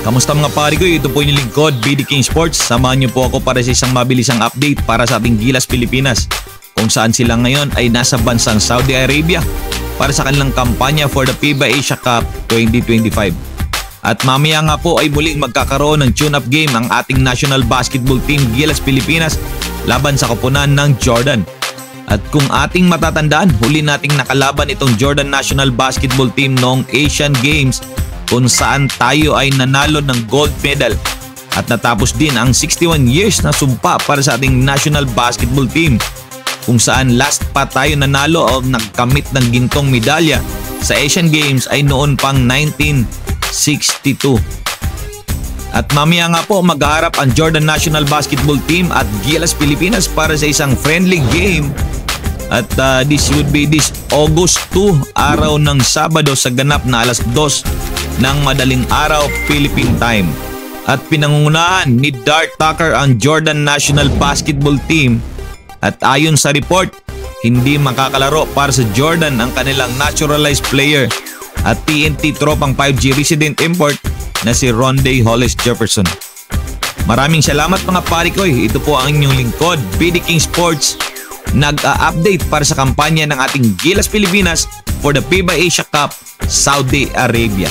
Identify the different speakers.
Speaker 1: Kamusta mga pari ko? Ito po yung lingkod, BD King Sports. Samahan niyo po ako para sa isang mabilisang update para sa ating Gilas Pilipinas, kung saan sila ngayon ay nasa bansang Saudi Arabia para sa kanilang kampanya for the FIBA Asia Cup 2025. At mamaya nga po ay muling magkakaroon ng tune-up game ang ating national basketball team Gilas Pilipinas laban sa koponan ng Jordan. At kung ating matatandaan, huli nating nakalaban itong Jordan national basketball team noong Asian Games kung saan tayo ay nanalo ng gold medal. At natapos din ang 61 years na sumpa para sa ating national basketball team, kung saan last pa tayo nanalo o nagkamit ng gintong medalya sa Asian Games ay noon pang 1962. At mamaya nga po maghaharap ang Jordan National Basketball Team at Gilas Pilipinas para sa isang friendly game. At this would be this August 2, araw ng Sabado sa ganap na alas 2 ng madaling araw Philippine time. At pinangungunahan ni Dart Tucker ang Jordan National Basketball Team. At ayon sa report, hindi makakalaro para sa Jordan ang kanilang naturalized player at TNT tropang 5G resident import na si Rondae Hollis Jefferson. Maraming salamat mga pari ko. Ito po ang inyong lingkod, BD King Sports, nag-update para sa kampanya ng ating Gilas Pilipinas for the FIBA Asia Cup Saudi Arabia.